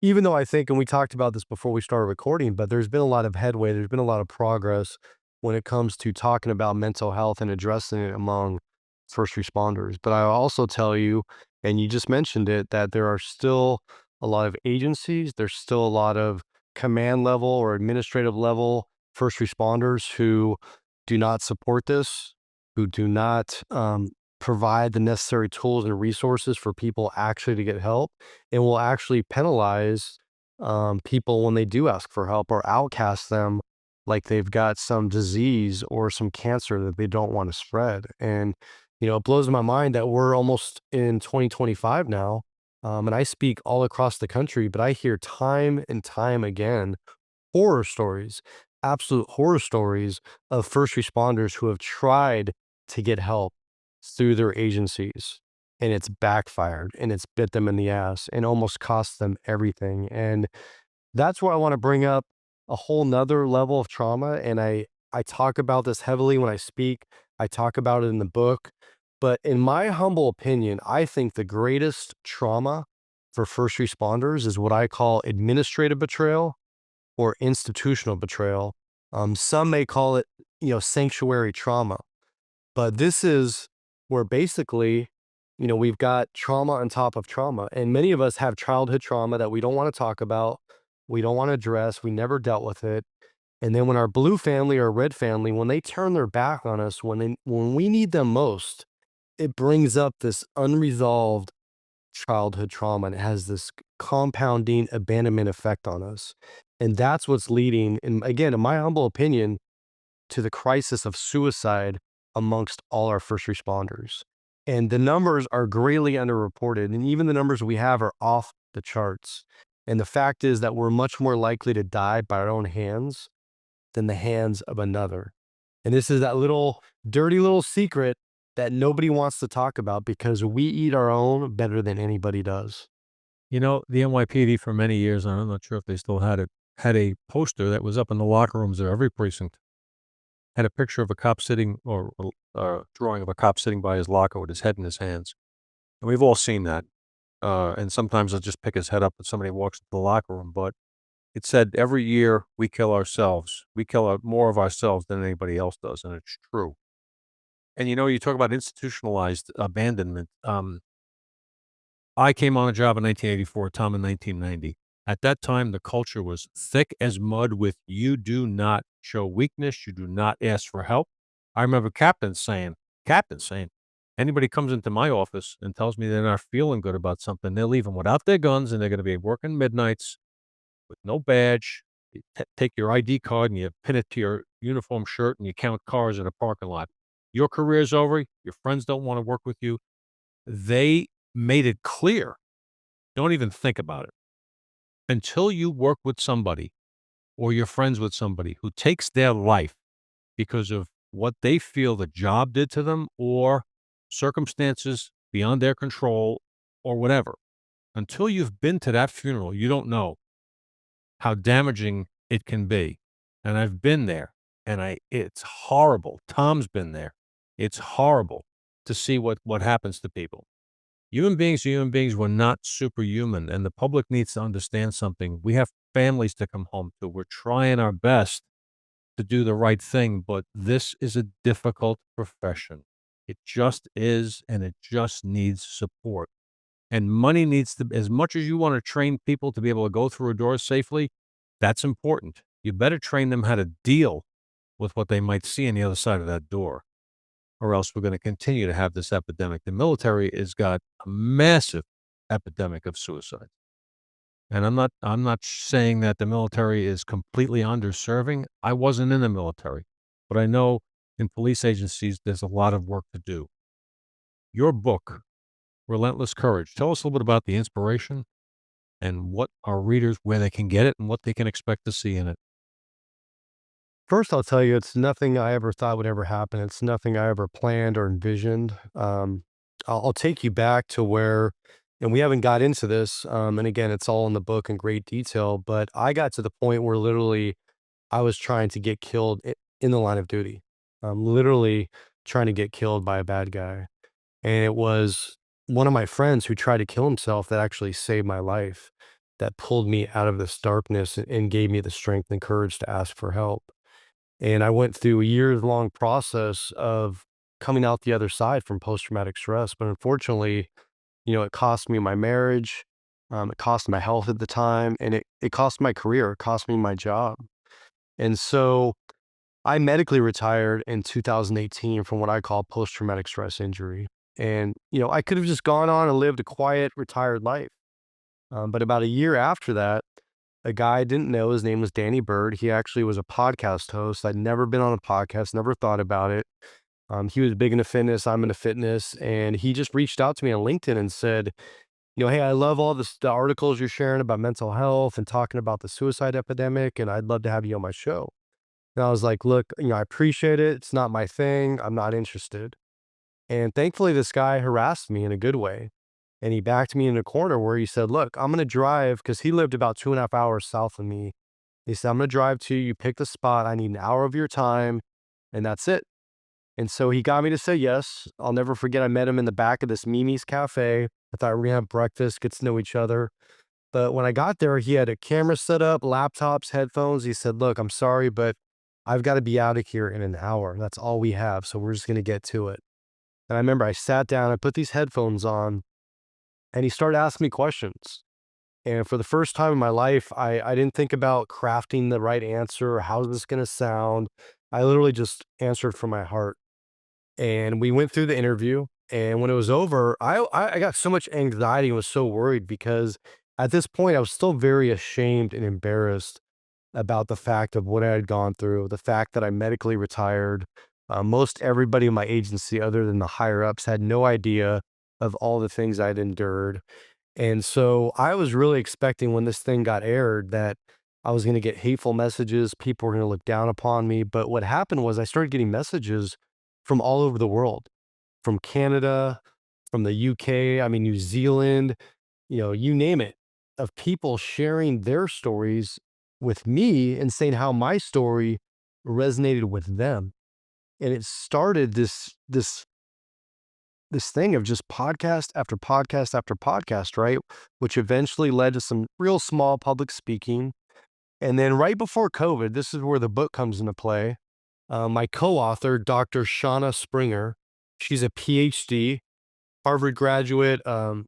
even though I think, and we talked about this before we started recording, but there's been a lot of headway, there's been a lot of progress when it comes to talking about mental health and addressing it among first responders. But I also tell you, and you just mentioned it, that there are still a lot of agencies, there's still a lot of command level or administrative level first responders who do not support this, who do not provide the necessary tools and resources for people actually to get help, and will actually penalize people when they do ask for help or outcast them like they've got some disease or some cancer that they don't want to spread. And, it blows my mind that we're almost in 2025 now. And I speak all across the country, but I hear time and time again horror stories, absolute horror stories of first responders who have tried to get help through their agencies and it's backfired and it's bit them in the ass and almost cost them everything. And that's where I want to bring up a whole nother level of trauma. And I talk about this heavily when I speak. I talk about it in the book. But in my humble opinion, I think the greatest trauma for first responders is what I call administrative betrayal or institutional betrayal. Some may call it, sanctuary trauma. But this is where basically, we've got trauma on top of trauma. And many of us have childhood trauma that we don't want to talk about. We don't want to address. We never dealt with it. And then when our blue family or red family, when they turn their back on us, when we need them most, it brings up this unresolved childhood trauma and it has this compounding abandonment effect on us. And that's what's leading, and again, in my humble opinion, to the crisis of suicide amongst all our first responders. And the numbers are greatly underreported, and even the numbers we have are off the charts. And the fact is that we're much more likely to die by our own hands than the hands of another. And this is that little dirty little secret that nobody wants to talk about because we eat our own better than anybody does. The NYPD for many years, and I'm not sure if they still had it, had a poster that was up in the locker rooms of every precinct. Had a picture of a cop sitting, or drawing of a cop sitting by his locker with his head in his hands. And we've all seen that. And sometimes he'll just pick his head up when somebody walks into the locker room. But it said every year we kill ourselves. We kill more of ourselves than anybody else does, and it's true. And you talk about institutionalized abandonment. I came on a job in 1984, Tom in 1990. At that time, the culture was thick as mud with you do not show weakness, you do not ask for help. I remember captains saying, anybody comes into my office and tells me they're not feeling good about something, they're leaving without their guns and they're going to be working midnights with no badge. You take your ID card and you pin it to your uniform shirt and you count cars in a parking lot. Your career's over. Your friends don't want to work with you. They made it clear. Don't even think about it. Until you work with somebody or you're friends with somebody who takes their life because of what they feel the job did to them or circumstances beyond their control or whatever, until you've been to that funeral, you don't know how damaging it can be. And I've been there and it's horrible. Tom's been there. It's horrible to see what happens to people. Human beings are human beings. We're not superhuman, and the public needs to understand something. We have families to come home to. We're trying our best to do the right thing, but this is a difficult profession. It just is, and it just needs support. And money needs to, as much as you want to train people to be able to go through a door safely, that's important. You better train them how to deal with what they might see on the other side of that door, or else we're going to continue to have this epidemic. The military has got a massive epidemic of suicide. And I'm not saying that the military is completely underserving. I wasn't in the military, but I know in police agencies there's a lot of work to do. Your book, Relentless Courage, tell us a little bit about the inspiration and what our readers, where they can get it and what they can expect to see in it. First, I'll tell you, it's nothing I ever thought would ever happen. It's nothing I ever planned or envisioned. I'll take you back to where, and we haven't got into this, and again, it's all in the book in great detail, but I got to the point where literally I was trying to get killed in the line of duty. Literally trying to get killed by a bad guy. And it was one of my friends who tried to kill himself that actually saved my life, that pulled me out of this darkness and gave me the strength and courage to ask for help. And I went through a years long process of coming out the other side from post traumatic stress. But unfortunately, it cost me my marriage, it cost my health at the time, and it cost my career, it cost me my job. And so I medically retired in 2018 from what I call post traumatic stress injury. And, I could have just gone on and lived a quiet, retired life. But about a year after that, a guy I didn't know, his name was Danny Bird. He actually was a podcast host. I'd never been on a podcast, never thought about it. He was big into fitness. I'm into fitness. And he just reached out to me on LinkedIn and said, hey, I love all the articles you're sharing about mental health and talking about the suicide epidemic, and I'd love to have you on my show. And I was like, look, I appreciate it. It's not my thing. I'm not interested. And thankfully, this guy harassed me in a good way. And he backed me in a corner where he said, look, I'm going to drive, because he lived about 2.5 hours south of me. He said, I'm going to drive to you. You pick the spot. I need an hour of your time. And that's it. And so he got me to say yes. I'll never forget, I met him in the back of this Mimi's Cafe. I thought we were going to have breakfast, get to know each other. But when I got there, he had a camera set up, laptops, headphones. He said, look, I'm sorry, but I've got to be out of here in an hour. That's all we have. So we're just going to get to it. And I remember I sat down, I put these headphones on, and he started asking me questions. And for the first time in my life, I didn't think about crafting the right answer or how's this going to sound. I literally just answered from my heart. And we went through the interview. And when it was over, I got so much anxiety and was so worried, because at this point, I was still very ashamed and embarrassed about the fact of what I had gone through, the fact that I medically retired. Most everybody in my agency, other than the higher ups, had no idea of all the things I'd endured. And so I was really expecting, when this thing got aired, that I was going to get hateful messages. People were going to look down upon me. But what happened was I started getting messages from all over the world, from Canada, from the UK, New Zealand, you name it, of people sharing their stories with me and saying how my story resonated with them. And it started this thing of just podcast after podcast after podcast, right? Which eventually led to some real small public speaking. And then right before COVID, this is where the book comes into play. My co-author, Dr. Shauna Springer, she's a PhD, Harvard graduate.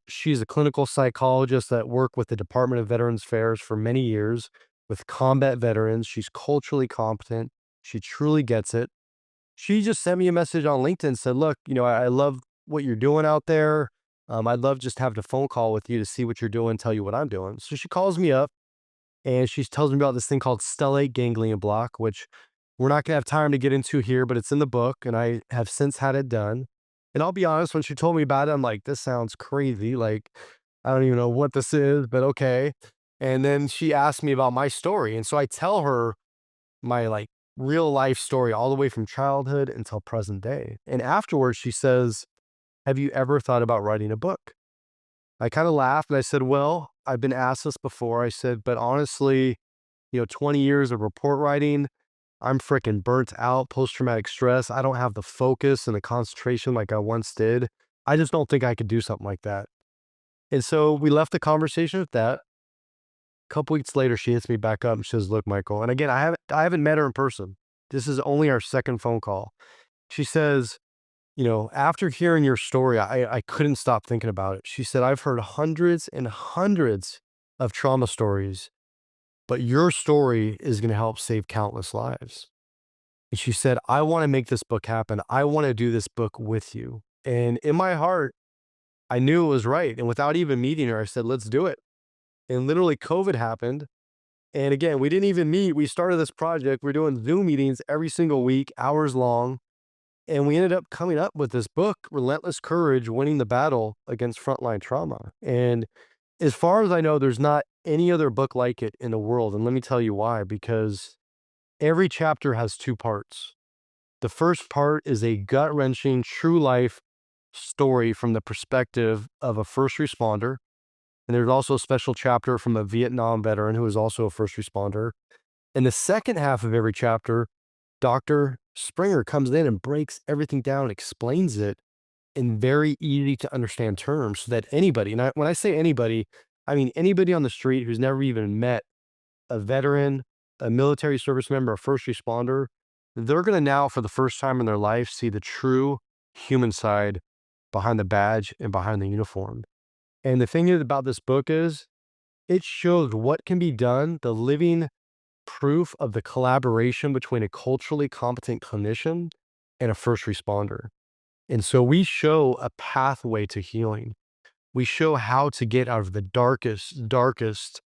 She's a clinical psychologist that worked with the Department of Veterans Affairs for many years with combat veterans. She's culturally competent. She truly gets it. She just sent me a message on LinkedIn and said, look, I love what you're doing out there. I'd love just having a phone call with you to see what you're doing, tell you what I'm doing. So she calls me up and she tells me about this thing called stellate ganglion block, which we're not going to have time to get into here, but it's in the book, and I have since had it done. And I'll be honest, when she told me about it, I'm like, this sounds crazy. Like, I don't even know what this is, but okay. And then she asked me about my story. And so I tell her my real life story all the way from childhood until present day. And afterwards, she says, have you ever thought about writing a book? I kind of laughed and I said, well, I've been asked this before. I said, but honestly, 20 years of report writing, I'm freaking burnt out, post-traumatic stress. I don't have the focus and the concentration like I once did. I just don't think I could do something like that. And so we left the conversation with that. A couple weeks later, she hits me back up and she says, look, Michael, and again, I haven't met her in person. This is only our second phone call. She says, after hearing your story, I couldn't stop thinking about it. She said, I've heard hundreds and hundreds of trauma stories, but your story is going to help save countless lives. And she said, I want to make this book happen. I want to do this book with you. And in my heart, I knew it was right. And without even meeting her, I said, let's do it. And literally COVID happened. And again, we didn't even meet. We started this project. We're doing Zoom meetings every single week, hours long. And we ended up coming up with this book, Relentless Courage, Winning the Battle Against Frontline Trauma. And as far as I know, there's not any other book like it in the world. And let me tell you why, because Every chapter has 2 parts. The first part is a gut-wrenching, true life story from the perspective of a first responder. And there's also a special chapter from a Vietnam veteran who is also a first responder. In the second half of every chapter, Dr. Springer comes in and breaks everything down and explains it in very easy to understand terms so that anybody, and when I say anybody, I mean anybody on the street who's never even met a veteran, a military service member, a first responder, they're going to now, for the first time in their life, see the true human side behind the badge and behind the uniform. And the thing about this book is it shows what can be done, the living proof of the collaboration between a culturally competent clinician and a first responder. And so we show a pathway to healing. We show how to get out of the darkest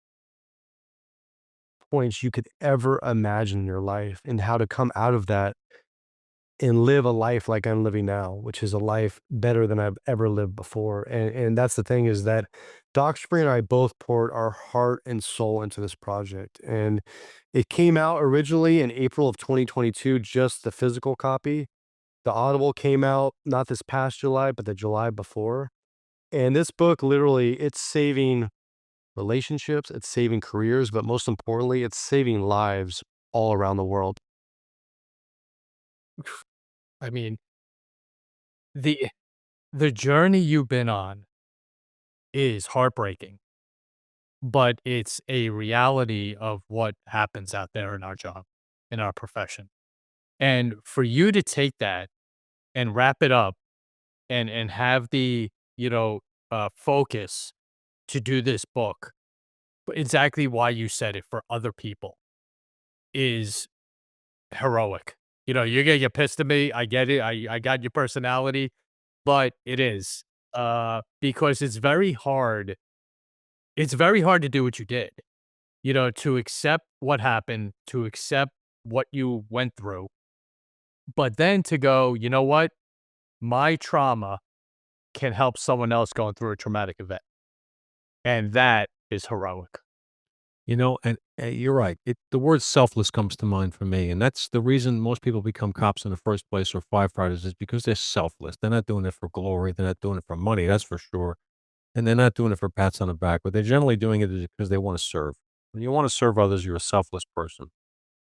points you could ever imagine in your life and how to come out of that and live a life like I'm living now, which is a life better than I've ever lived before. And that's the thing, is that Doc Springer and I both poured our heart and soul into this project. And it came out originally in April of 2022, just the physical copy. The Audible came out not this past July, but the July before. And this book, literally, it's saving relationships, it's saving careers, but most importantly, it's saving lives all around the world. I mean, the the journey you've been on is heartbreaking, but it's a reality of what happens out there in our job, in our profession. And for you to take that and wrap it up and have the, focus to do this book, but exactly why you said it, for other people, is heroic. You're gonna get pissed at me. I get it. I got your personality, but it is, because it's very hard. It's very hard to do what you did, to accept what happened, to accept what you went through, but then to go, you know what? My trauma can help someone else going through a traumatic event. And that is heroic. And you're right. The word selfless comes to mind for me. And that's the reason most people become cops in the first place, or firefighters, is because they're selfless. They're not doing it for glory. They're not doing it for money, that's for sure. And they're not doing it for pats on the back, but they're generally doing it because they want to serve. When you want to serve others, you're a selfless person.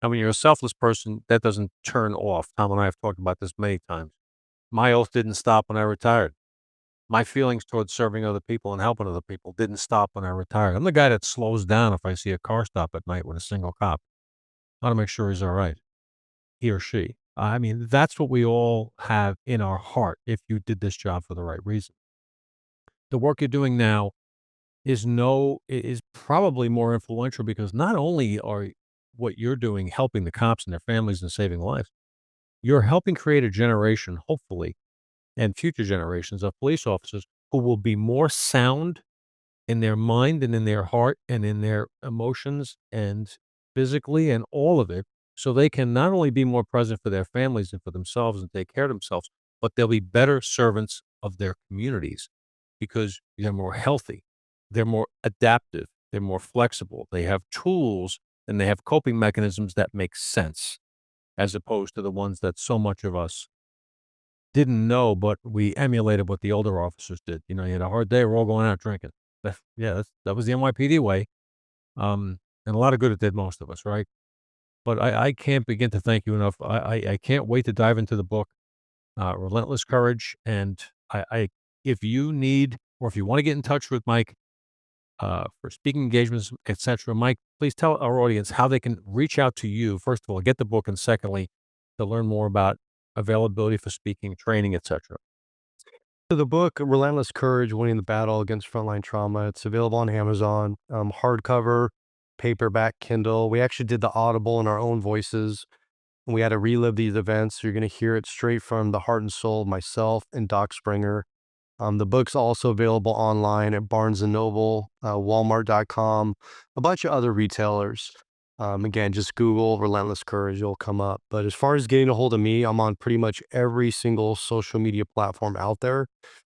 And when you're a selfless person, that doesn't turn off. Tom and I have talked about this many times. My oath didn't stop when I retired. My feelings towards serving other people and helping other people didn't stop when I retired. I'm the guy that slows down if I see a car stop at night with a single cop. I want to make sure he's all right, he or she. I mean, that's what we all have in our heart if you did this job for the right reason. The work you're doing now is probably more influential because not only are what you're doing helping the cops and their families and saving lives, you're helping create a generation, hopefully, and future generations of police officers who will be more sound in their mind and in their heart and in their emotions and physically and all of it, so they can not only be more present for their families and for themselves and take care of themselves, but they'll be better servants of their communities because they're more healthy, they're more adaptive, they're more flexible, they have tools, and they have coping mechanisms that make sense, as opposed to the ones that so much of us didn't know, but we emulated what the older officers did. You had a hard day, we're all going out drinking. That was the NYPD way, and a lot of good it did most of us, right? But I can't begin to thank you enough. I can't wait to dive into the book, Relentless Courage, and if you need or if you wanna get in touch with Mike, for speaking engagements, etcetera, Mike, please tell our audience how they can reach out to you, first of all, get the book, and secondly, to learn more about availability for speaking, training, etcetera. So the book, Relentless Courage, Winning the Battle Against Frontline Trauma, it's available on Amazon, hardcover, paperback, Kindle. We actually did the Audible in our own voices. And we had to relive these events. So you're going to hear it straight from the heart and soul of myself and Doc Springer. The book's also available online at Barnes& and Noble, Walmart.com, a bunch of other retailers. Again, just Google Relentless Courage, it'll come up. But as far as getting a hold of me, I'm on pretty much every single social media platform out there.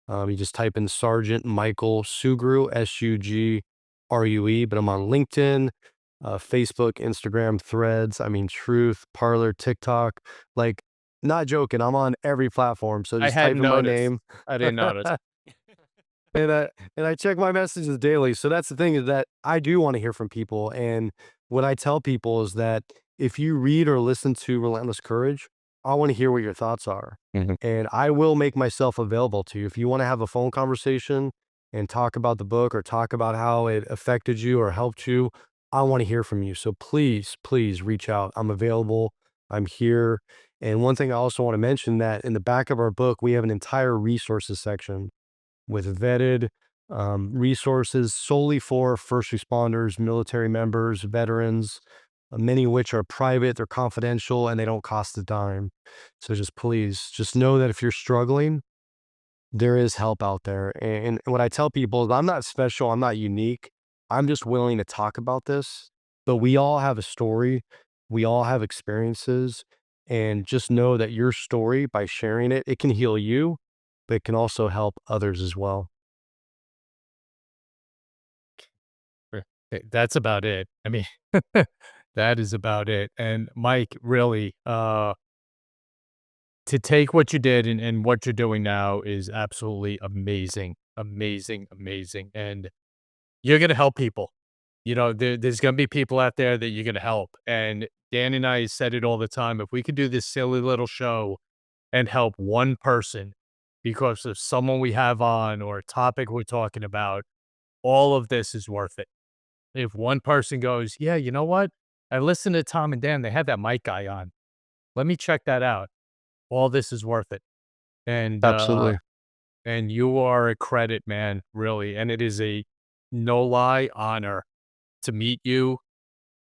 You just type in Sergeant Michael Sugrue, Sugrue, but I'm on LinkedIn, Facebook, Instagram, Threads, I mean, Truth, Parler, TikTok. Like, not joking, I'm on every platform. So I just type hadn't in my noticed. name. I didn't notice. And I check my messages daily. So that's the thing, is that I do want to hear from people. And what I tell people is that if you read or listen to Relentless Courage, I want to hear what your thoughts are. Mhm. And I will make myself available to you. If you want to have a phone conversation and talk about the book or talk about how it affected you or helped you, I want to hear from you. So please, please reach out. I'm available. I'm here. And one thing I also want to mention, that in the back of our book, we have an entire resources section with vetted resources solely for first responders, military members, veterans, many of which are private, they're confidential, and they don't cost a dime. So just please, just know that if you're struggling, there is help out there. And what I tell people is I'm not special, I'm not unique. I'm just willing to talk about this. But we all have a story, we all have experiences. And just know that your story, by sharing it, it can heal you, but it can also help others as well. That's about it. I mean, that is about it. And Mike, really, to take what you did and what you're doing now is absolutely amazing, amazing, amazing. And you're going to help people. There's going to be people out there that you're going to help. And Dan and I said it all the time. If we could do this silly little show and help one person because of someone we have on or a topic we're talking about, all of this is worth it. If one person goes, yeah, you know what? I listened to Tom and Dan. They had that Mike guy on. Let me check that out. All this is worth it. And Absolutely. and you are a credit, man, really. And it is a no lie honor to meet you,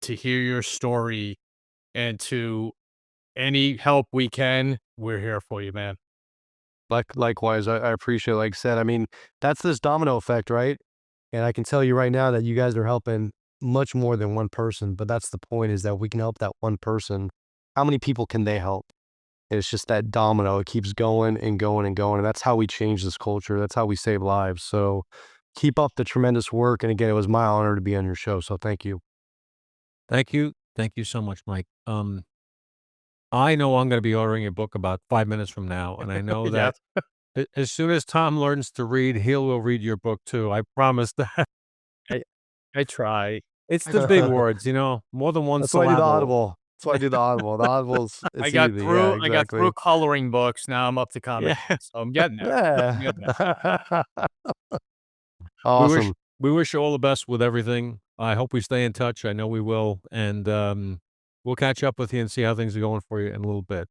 to hear your story, and to any help we can, we're here for you, man. Likewise, I appreciate it. Like I said, I mean, that's this domino effect, right? And I can tell you right now that you guys are helping much more than one person. But that's the point, is that we can help that one person. How many people can they help? And it's just that domino. It keeps going and going and going. And that's how we change this culture. That's how we save lives. So keep up the tremendous work. And again, it was my honor to be on your show. So thank you. Thank you. Thank you so much, Mike. I know I'm gonna be ordering a book about 5 minutes from now, and I know Yeah. that as soon as Tom learns to read, he will read your book too. I promise that. I try. It's the big words, more than one That's why I do the syllable. audible. That's why I do the audible. The audible's, I it's got easy. Yeah, through I got exactly. through coloring books. Now I'm up to comic Yeah. books. So I'm getting there. I'm getting there. Yeah. We wish Awesome. we wish you all the best with everything. I hope we stay in touch. I know we will, and, we'll catch up with you and see how things are going for you in a little bit.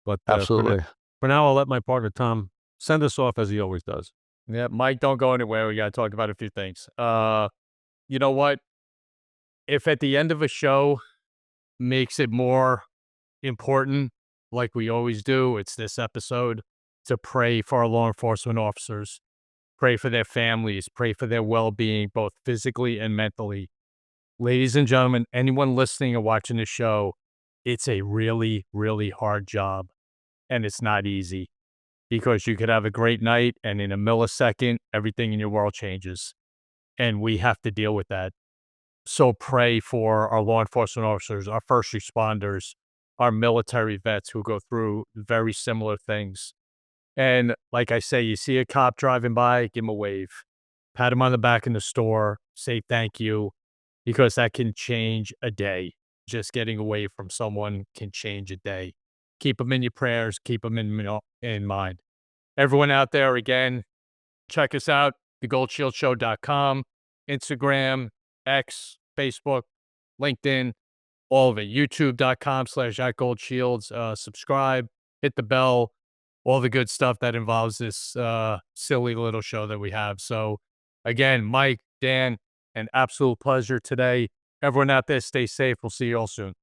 But, Absolutely. for now, I'll let my partner, Tom, send us off as he always does. Yeah, Mike, don't go anywhere. We got to talk about a few things. You know what? If at the end of a show makes it more important, like we always do, it's this episode, to pray for our law enforcement officers, pray for their families, pray for their well-being, both physically and mentally. Ladies and gentlemen, anyone listening or watching this show, it's a really, really hard job, and it's not easy because you could have a great night and in a millisecond, everything in your world changes, and we have to deal with that. So pray for our law enforcement officers, our first responders, our military vets who go through very similar things. And like I say, you see a cop driving by, give him a wave, pat him on the back in the store, say thank you, because that can change a day. Just getting away from someone can change a day. Keep them in your prayers, keep them in mind. Everyone out there, again, check us out, thegoldshieldshow.com, Instagram, X, Facebook, LinkedIn, all of it. YouTube.com/@goldshields. Subscribe, hit the bell, all the good stuff that involves this silly little show that we have. So, again, Mike, Dan, an absolute pleasure today. Everyone out there, stay safe. We'll see you all soon.